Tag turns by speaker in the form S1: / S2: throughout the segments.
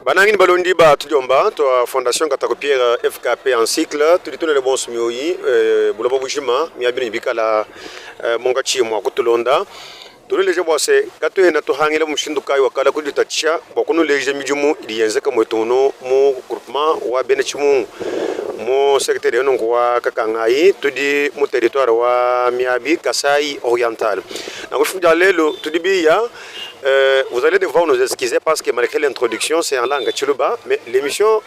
S1: Banangin Balondi ba tujomba to fondation Katakopiera FKP en cycle tu tole le bon smioyi bulobo bujima mi abini bikala mongachi mo kutulonda tole leje bose kato na to hangela mushindukai wakala kuditacha bokuno leje mijumu iliyenze kama tono mo groupement wa benechimu mo secrétaire non kwa kakangai tudi mo territoire wa Miabi Kasai oriental na kufuja lelo tudi biya. Vous allez devoir nous excuser parce que malgré l'introduction, c'est en langue tchoulouba, mais l'émission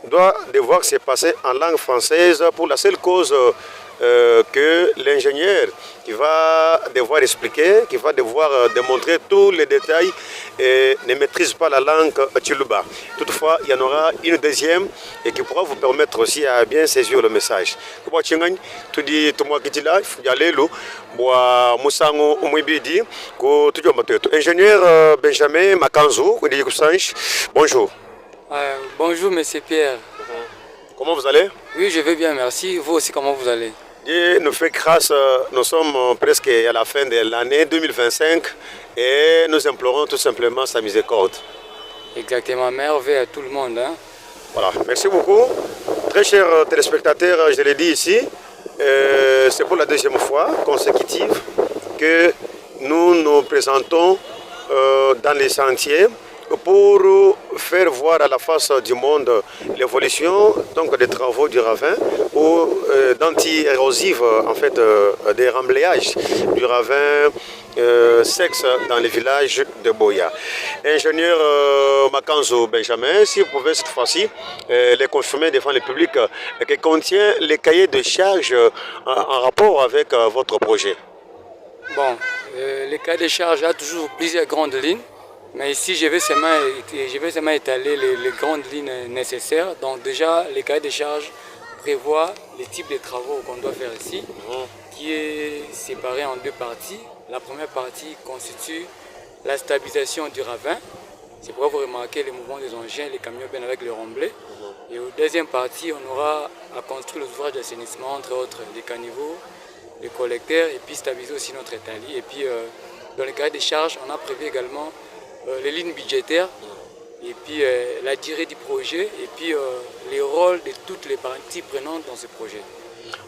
S1: doit devoir se passer en langue française pour la seule cause que l'ingénieur qui va devoir expliquer, qui va devoir démontrer tous les détails ne maîtrise pas la langue tchoulouba. Toutefois, il y en aura une deuxième et qui pourra vous permettre aussi à bien saisir le message. Tu dis, tout moi qui dis là, il y a l'élo. Ingénieur Benjamin Makanzou, bonjour.
S2: Bonjour Monsieur Pierre.
S1: Comment vous allez?
S2: Oui, je vais bien, merci. Vous aussi, comment vous allez?
S1: Dieu nous fait grâce, nous sommes presque à la fin de l'année 2025 et nous implorons tout simplement sa miséricorde.
S2: Exactement, merveille à tout le monde. Hein?
S1: Voilà, merci beaucoup. Très chers téléspectateurs, je l'ai dit ici, c'est pour la deuxième fois consécutive que nous nous présentons dans les sentiers pour faire voir à la face du monde l'évolution des travaux du ravin ou d'anti-érosifs en fait des remblayages du ravin sexe dans les villages de Boya. Ingénieur Makanzo Benjamin, si vous pouvez cette fois-ci les confirmer devant le public qui contient les cahiers de charges en rapport avec votre projet.
S2: Bon, les cahiers de charges a toujours plusieurs grandes lignes. Mais ici, je vais seulement étaler les grandes lignes nécessaires. Donc déjà, les cahiers de charges prévoient les types de travaux qu'on doit faire ici, qui est séparé en deux parties. La première partie constitue la stabilisation du ravin. C'est pourquoi vous remarquez les mouvements des engins, les camions bien avec le remblai. Et au deuxième partie, on aura à construire les ouvrages d'assainissement, entre autres les caniveaux, les collecteurs, et puis stabiliser aussi notre étali. Et puis, dans les cahiers de charges, on a prévu également les lignes budgétaires et puis la durée du projet et puis les rôles de toutes les parties prenantes dans ce projet.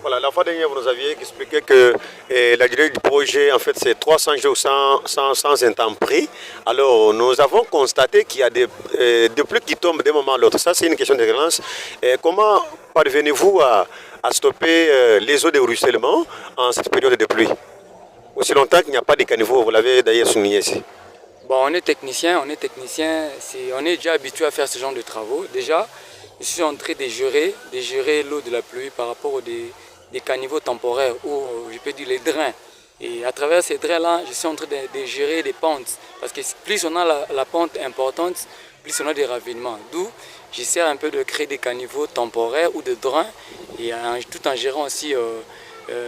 S1: Voilà, la fois dernière, vous nous aviez expliqué que la durée du projet, en fait, c'est 300 jours sans intempéries. Alors, nous avons constaté qu'il y a des pluies qui tombent d'un moment à l'autre. Ça, c'est une question de relance. Comment parvenez-vous à stopper les eaux de ruissellement en cette période de pluie? Aussi longtemps qu'il n'y a pas de caniveau, vous l'avez d'ailleurs souligné ici.
S2: Bon, on est technicien, on est déjà habitué à faire ce genre de travaux. Déjà, je suis en train de gérer l'eau de la pluie par rapport aux des caniveaux temporaires ou je peux dire les drains. Et à travers ces drains-là, je suis en train de gérer des pentes. Parce que plus on a la pente importante, plus on a des ravinements. D'où j'essaie un peu de créer des caniveaux temporaires ou de drains, et tout en gérant aussi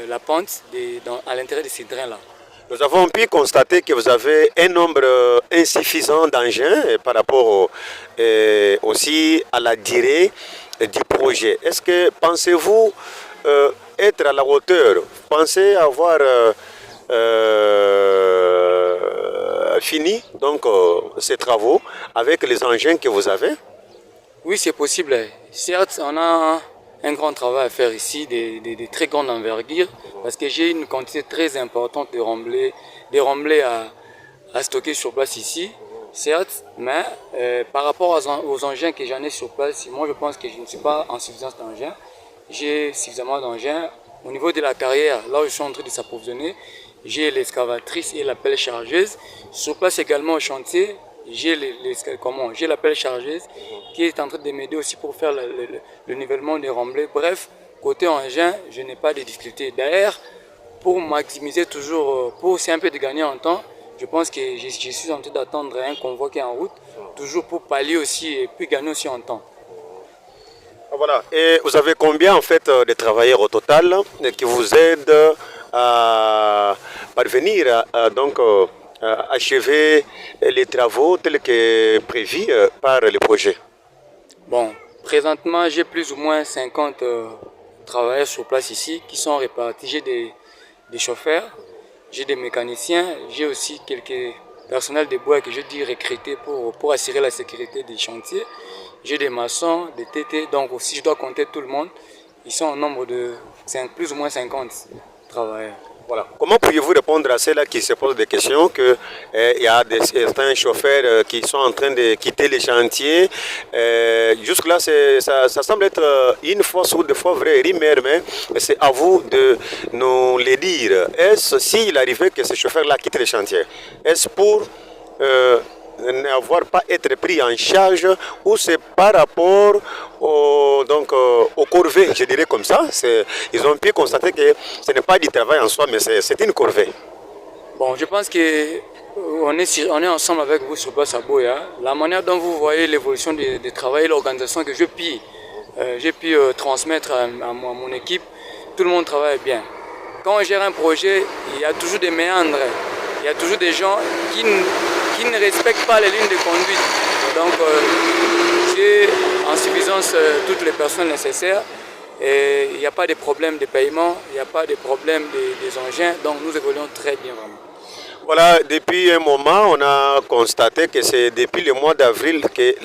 S2: la pente à l'intérieur de ces drains-là.
S1: Nous avons pu constater que vous avez un nombre insuffisant d'engins par rapport aussi à la durée du projet. Est-ce que pensez-vous être à la hauteur? Pensez avoir fini donc, ces travaux avec les engins que vous avez?
S2: Oui, c'est possible. Certes, on a un grand travail à faire ici, de très grande envergure, parce que j'ai une quantité très importante de remblais à stocker sur place ici, certes, mais par rapport aux engins que j'en ai sur place, moi je pense que je ne suis pas en suffisance d'engins. J'ai suffisamment d'engins. Au niveau de la carrière, là où je suis en train de s'approvisionner, j'ai l'excavatrice et la pelle chargeuse. Sur place également au chantier, j'ai la pelle chargeuse qui est en train de m'aider aussi pour faire le nivellement des remblais. Bref, côté engin, je n'ai pas de difficultés. D'ailleurs, pour maximiser toujours, pour aussi un peu de gagner en temps, je pense que je suis en train d'attendre un convoi qui est en route, toujours pour pallier aussi et puis gagner aussi en temps.
S1: Voilà. Et vous avez combien en fait de travailleurs au total qui vous aident à parvenir donc achever les travaux tels que prévus par le projet?
S2: Bon, présentement, j'ai plus ou moins 50 travailleurs sur place ici qui sont répartis. J'ai des chauffeurs, j'ai des mécaniciens, j'ai aussi quelques personnel de bois que je dis recruté pour assurer la sécurité des chantiers. J'ai des maçons, des TT, donc si je dois compter tout le monde, ils sont au nombre de plus ou moins 50 travailleurs.
S1: Voilà. Comment pourriez-vous répondre à ceux-là qui se posent des questions que il y a certains chauffeurs qui sont en train de quitter les chantiers? Jusque-là, ça semble être une fausse ou deux fois vraie rumeur, mais c'est à vous de nous le dire. Est-ce s'il arrivait que ces chauffeurs-là quittent les chantiers, est-ce pour n'avoir pas être pris en charge ou c'est par rapport au corvée, je dirais comme ça. Ils ont pu constater que ce n'est pas du travail en soi, mais c'est une corvée.
S2: Bon, je pense qu'on est ensemble avec vous sur Place Aboya. La manière dont vous voyez l'évolution du travail et l'organisation que j'ai pu transmettre à mon équipe, tout le monde travaille bien. Quand on gère un projet, il y a toujours des méandres, il y a toujours des gens qui ne respectent pas les lignes de conduite. Donc, j'ai en suffisance toutes les personnes nécessaires et il n'y a pas de problème de paiement, il n'y a pas de problème des engins, donc nous évoluons très bien vraiment.
S1: Voilà, depuis un moment, on a constaté que c'est depuis le mois d'avril,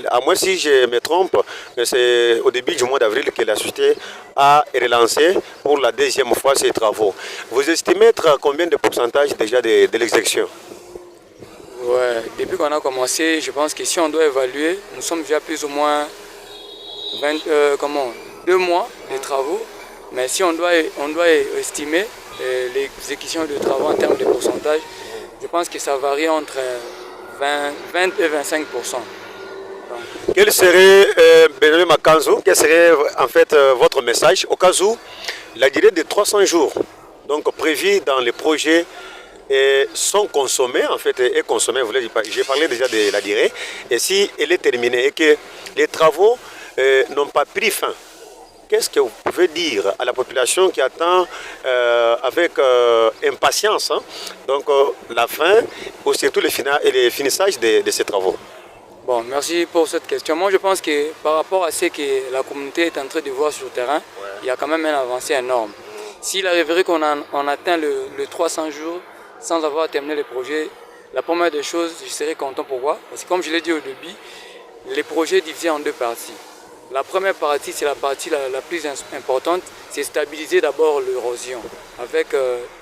S1: à moi si je me trompe, mais c'est au début du mois d'avril que la société a relancé pour la deuxième fois ses travaux. Vous estimez être à combien de pourcentage déjà de l'exécution?
S2: Ouais, depuis qu'on a commencé, je pense que si on doit évaluer, nous sommes déjà plus ou moins 2 mois de travaux. Mais si on doit estimer l'exécution de travaux en termes de pourcentage, je pense que ça varie entre 20 et 25%.
S1: Quel serait, Benjamin Makanzo, quel serait en fait votre message au cas où la durée de 300 jours, donc prévue dans les projets, sont consommés, en fait, est consommée, j'ai parlé déjà de la durée, et si elle est terminée et que les travaux n'ont pas pris fin, qu'est-ce que vous pouvez dire à la population qui attend avec impatience la fin ou surtout le finissage de ces travaux?
S2: Bon, merci pour cette question. Moi, je pense que par rapport à ce que la communauté est en train de voir sur le terrain, il y a quand même une avancée énorme. S'il arriverait qu'on atteint le 300 jours, sans avoir terminé le projet, la première des choses, je serais content. Pourquoi? Parce que comme je l'ai dit au début, les projets divisés en 2 parties. La première partie, c'est la partie la plus importante, c'est stabiliser d'abord l'érosion avec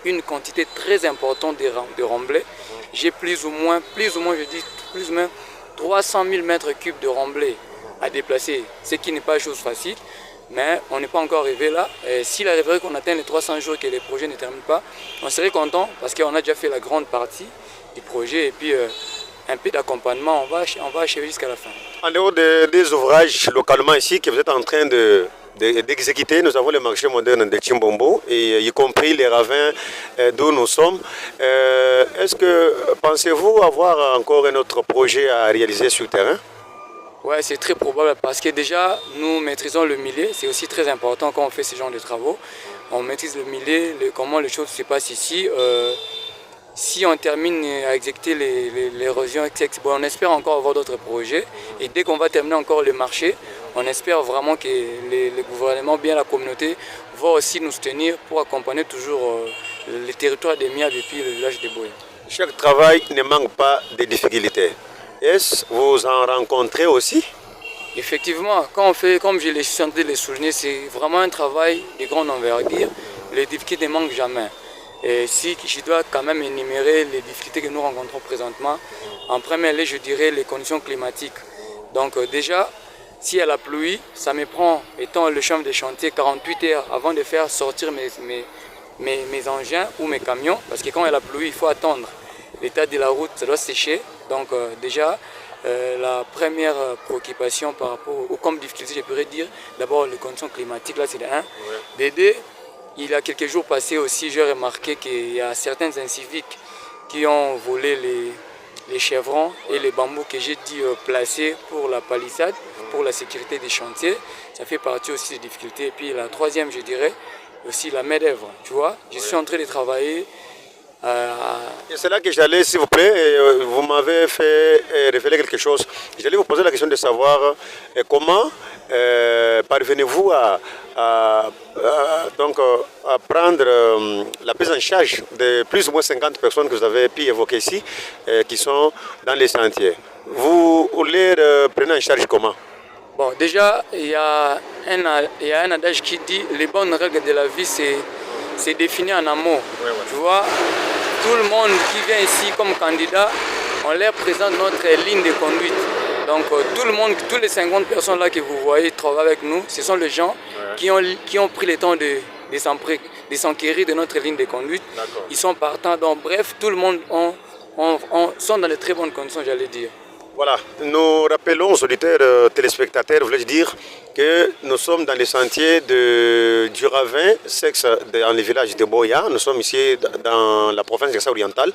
S2: une quantité très importante de remblais. J'ai plus ou moins 300 000 mètres cubes de remblais à déplacer, ce qui n'est pas chose facile. Mais on n'est pas encore arrivé là. S'il arriverait qu'on atteigne les 300 jours et que les projets ne terminent pas, on serait content parce qu'on a déjà fait la grande partie du projet et puis un peu d'accompagnement, on va achever jusqu'à la fin.
S1: En dehors des ouvrages localement ici que vous êtes en train d'exécuter, nous avons le marché moderne de Chimbombo, et y compris les ravins d'où nous sommes. Est-ce que pensez-vous avoir encore un autre projet à réaliser sur le terrain?
S2: Ouais, c'est très probable parce que déjà, nous maîtrisons le milieu. C'est aussi très important quand on fait ce genre de travaux. On maîtrise le milieu, comment les choses se passent ici. Si on termine à exécuter l'érosion, on espère encore avoir d'autres projets. Et dès qu'on va terminer encore le marché, on espère vraiment que le gouvernement, bien la communauté, va aussi nous soutenir pour accompagner toujours les territoires des Mia depuis le village de Boya.
S1: Chaque travail ne manque pas de difficultés. Est-ce que vous en rencontrez aussi?
S2: Effectivement, quand on fait, comme je l'ai chanté les souligner, c'est vraiment un travail de grande envergure. Les difficultés ne manquent jamais. Et si je dois quand même énumérer les difficultés que nous rencontrons présentement, en premier lieu, je dirais les conditions climatiques. Donc déjà, s'il y a la pluie, ça me prend, étant le chef de chantier, 48 heures avant de faire sortir mes engins ou mes camions. Parce que quand il y a la pluie, il faut attendre. L'état de la route, ça doit sécher. Donc déjà, la première préoccupation par rapport aux comme difficultés, je pourrais dire, d'abord les conditions climatiques, là c'est de 1. De 2, il y a quelques jours passés aussi, j'ai remarqué qu'il y a certains inciviques qui ont volé les chevrons et les bambous que j'ai dit placés pour la palissade, pour la sécurité des chantiers. Ça fait partie aussi des difficultés. Et puis la troisième, je dirais, aussi la main-d'œuvre. Tu vois, je suis en train de travailler.
S1: Et c'est là que j'allais, s'il vous plaît, vous m'avez fait révéler quelque chose. J'allais vous poser la question de savoir comment parvenez-vous donc, à prendre la prise en charge de plus ou moins 50 personnes que vous avez pu évoquer ici, qui sont dans les sentiers? Vous les prenez en charge comment?
S2: Bon, déjà, il y a un adage qui dit les bonnes règles de la vie, c'est défini en amont. Tu vois, tout le monde qui vient ici comme candidat, on leur présente notre ligne de conduite. Donc tout le monde, tous les 50 personnes là que vous voyez travailler avec nous, ce sont les gens qui ont pris le temps de s'enquérir de notre ligne de conduite. Ils sont partants. Donc bref, tout le monde sont dans de très bonnes conditions, j'allais dire.
S1: Voilà, nous rappelons aux auditeurs téléspectateurs, voulais-je dire, que nous sommes dans les sentiers du Ravin, dans le village de Boya. Nous sommes ici dans la province de orientale.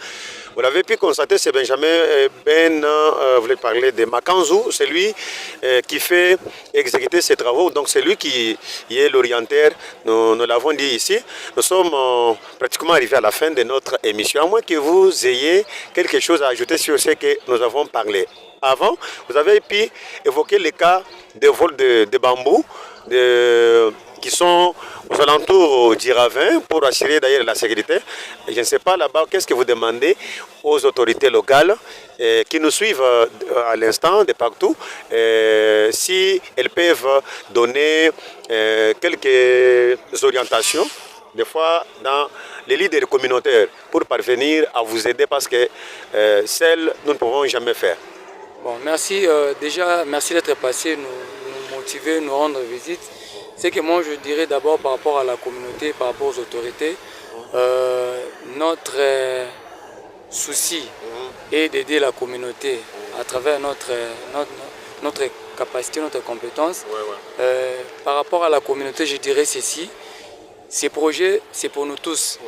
S1: Vous l'avez pu constater, c'est Benjamin voulait parler de Makanzou, c'est lui qui fait exécuter ces travaux. Donc c'est lui qui est l'orienteur, nous l'avons dit ici. Nous sommes pratiquement arrivés à la fin de notre émission, à moins que vous ayez quelque chose à ajouter sur ce que nous avons parlé. Avant, vous avez pu évoquer les cas de vol de bambou qui sont aux alentours du ravin pour assurer d'ailleurs la sécurité. Et je ne sais pas là-bas, qu'est-ce que vous demandez aux autorités locales qui nous suivent à l'instant de partout, si elles peuvent donner quelques orientations, des fois dans les leaders communautaires, pour parvenir à vous aider parce que seuls, nous ne pouvons jamais faire.
S2: Bon, merci déjà, merci d'être passé, nous motiver, nous rendre visite. C'est que moi je dirais d'abord par rapport à la communauté, par rapport aux autorités, notre souci est d'aider la communauté à travers notre capacité, notre compétence. Par rapport à la communauté, je dirais ceci, ces projets, c'est pour nous tous,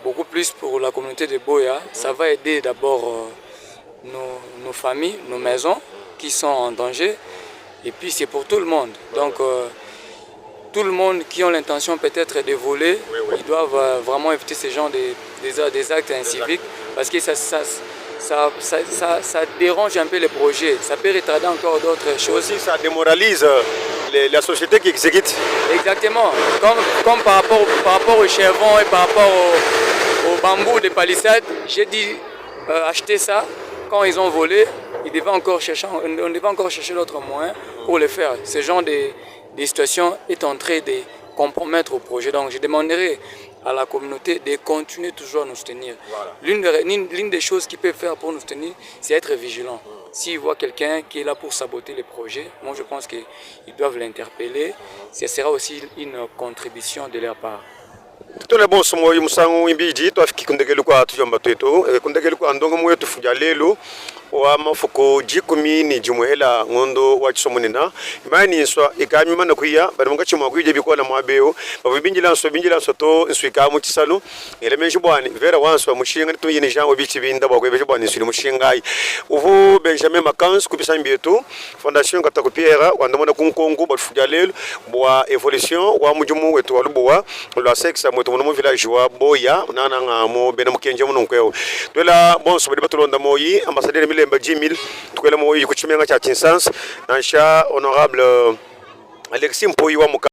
S2: beaucoup plus pour la communauté de Boya. Ça va aider d'abord nos familles, nos maisons qui sont en danger, et puis c'est pour tout le monde. Donc tout le monde qui ont l'intention peut-être de voler, ils doivent vraiment éviter ce genre des actes inciviques, parce que ça dérange un peu les projets, ça peut retarder encore d'autres choses.
S1: Aussi, ça démoralise la société qui exécute.
S2: Exactement, comme par rapport au chevron et par rapport au bambou des palissades, j'ai dit acheter ça. Quand ils ont volé, on devait encore chercher d'autres moyens pour le faire. Ce genre de situation est en train de compromettre le projet. Donc je demanderai à la communauté de continuer toujours à nous soutenir. Voilà. L'une des choses qu'ils peuvent faire pour nous soutenir, c'est être vigilant. S'ils voient quelqu'un qui est là pour saboter les projets, moi je pense qu'ils doivent l'interpeller. Ce sera aussi une contribution de leur part.
S1: Tole bon somo yimusangu imbiji to afiki kundegelu kwa tujomba twetu kundegelu kwa ndongo mwetu fujalelo wa mafuko jikumi ni jumuhela ngondo wa chisomunina imani inswa ikami mana kuya badamunga chimwa kuje bikola mwabeo babinjila so to inswika mu chisalu elemenji bwani vera wanswa mushinga to yini jango bichi binda bwa kwebeje bwani suli mushingai uvu Benjamin Makanzou kupisa mbietu fondation katakupiera wandamona kunkongo bafujalelo bwa evolution wa mujumu wetu walubuwa lwa sexa mwetu mu village wa Boya nana ngamo bena mukenje muno kweo twela bonso badi batulonda moyi ambassadeur Milemba Jimil twela moyi ku chimenga cha Tinsans nansha honorable Alexis Mpoyi wa